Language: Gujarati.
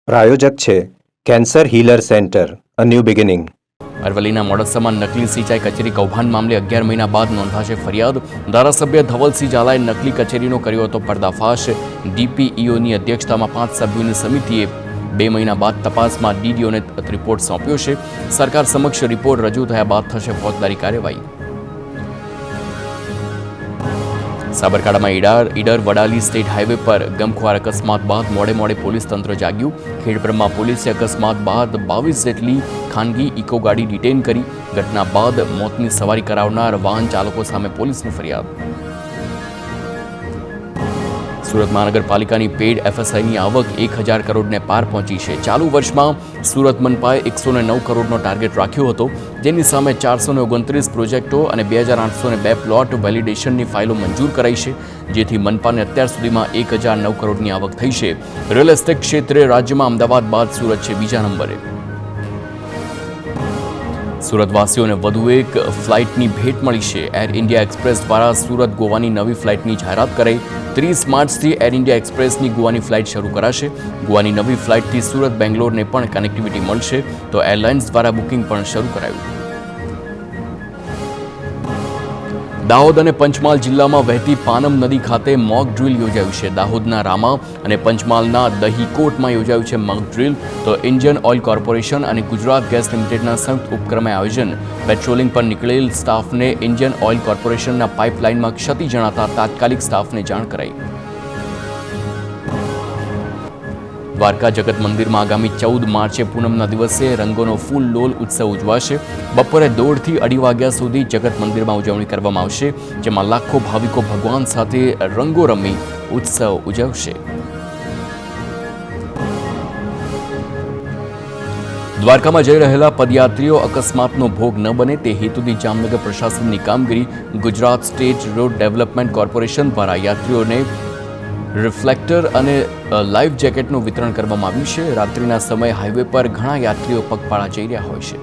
પ્રાયોજક છે cancer healer centre, a new beginning. અરવલ્લીના મોડાસામાં નકલી સિંચાઈ કચેરી કૌભાંડ મામલે 11 મહિના બાદ નોંધાશે ફરિયાદ. ધારાસભ્ય ધવલસિંહ ઝાલાએ નકલી કચેરીનો કર્યો હતો પર્દાફાશ. ડીપીઈઓની અધ્યક્ષતામાં 5 સભ્યોની સમિતિએ 2 મહિના બાદ તપાસમાં ડીડીઓને રિપોર્ટ સોંપ્યો છે. સરકાર સમક્ષ રિપોર્ટ રજૂ થયા બાદ થશે ફોજદારી કાર્યવાહી. સાબરકાંઠામાં ઈડર વડાલી સ્ટેટ હાઈવે પર ગમખ્વાર અકસ્માત બાદ મોડે પોલીસ તંત્ર જાગ્યું. ખેડબ્રહ્મા પોલીસે અકસ્માત બાદ 22 જેટલી ખાનગી ઇકો ગાડી ડિટેન કરી. ઘટના બાદ મોતની સવારી કરાવનાર વાહન ચાલકો સામે પોલીસની ફરિયાદ. સુરત મહાનગરપાલિકાની પેડ એફએસઆઈની આવક 1000 કરોડને પાર પહોંચી છે. ચાલુ વર્ષમાં સુરત મનપાએ 109 કરોડનો ટાર્ગેટ રાખ્યો હતો, જેની સામે 429 પ્રોજેક્ટો અને 2802 પ્લોટ વેલિડેશનની ફાઇલો મંજૂર કરાઈ છે, જેથી મનપાને અત્યાર સુધીમાં 1009 કરોડની આવક થઈ છે. રિયલ એસ્ટેટ ક્ષેત્રે રાજ્યમાં અમદાવાદ બાદ સુરત છે બીજા નંબરે. સુરતવાસીઓને વધુ એક ફ્લાઇટની ભેટ મળી છે. એર ઇન્ડિયા એક્સપ્રેસ દ્વારા સુરત ગોવાની નવી ફ્લાઇટની જાહેરાત કરાઈ. 30 માર્ચથી એર ઇન્ડિયા એક્સપ્રેસની ગોવાની ફ્લાઇટ શરૂ કરાશે. ગોવાની નવી ફ્લાઇટથી સુરત બેંગ્લોરને પણ કનેક્ટિવિટી મળશે, તો એરલાઇન્સ દ્વારા બુકિંગ પણ શરૂ કરાયું. દાહોદ અને પંચમહાલ જિલ્લામાં વહેતી પાનમ નદી ખાતે મોક ડ્રીલ યોજાયું છે. દાહોદના રામા અને પંચમહાલના દહીકોટમાં યોજાયું છે મોક ડ્રીલ. તો ઇન્ડિયન ઓઇલ કોર્પોરેશન અને ગુજરાત ગેસ લિમિટેડના સંયુક્ત ઉપક્રમે આયોજન. પેટ્રોલિંગ પર નીકળેલ સ્ટાફને ઇન્ડિયન ઓઇલ કોર્પોરેશનના પાઇપલાઇનમાં ક્ષતિ જણાતા તાત્કાલિક સ્ટાફને જાણ કરાઈ. દ્વારકા જગત મંદિરમાં આગામી 14 માર્ચે પૂનમના દિવસે રંગોનો ફૂલ લોલ ઉત્સવ ઉજવાશે. બપોરે 1:30 થી 2:30 વાગ્યા સુધી જગત મંદિરમાં ઉજવણી કરવામાં આવશે, જેમાં લાખો ભાવિકો ભગવાન સાથે રંગો રમી ઉત્સવ ઉજવશે. દ્વારકામાં જઈ રહેલા પદયાત્રીઓ અકસ્માતનો ભોગ ન બને તે હેતુથી જામનગર પ્રશાસનની કામગીરી. Gujarat state road development corporation દ્વારા યાત્રીઓને રિફ્લેક્ટર અને લાઈફ જેકેટનું વિતરણ કરવામાં આવ્યું છે. રાત્રિના સમયે હાઈવે પર ઘણા યાત્રીઓ પગપાળા જઈ રહ્યા હોય છે.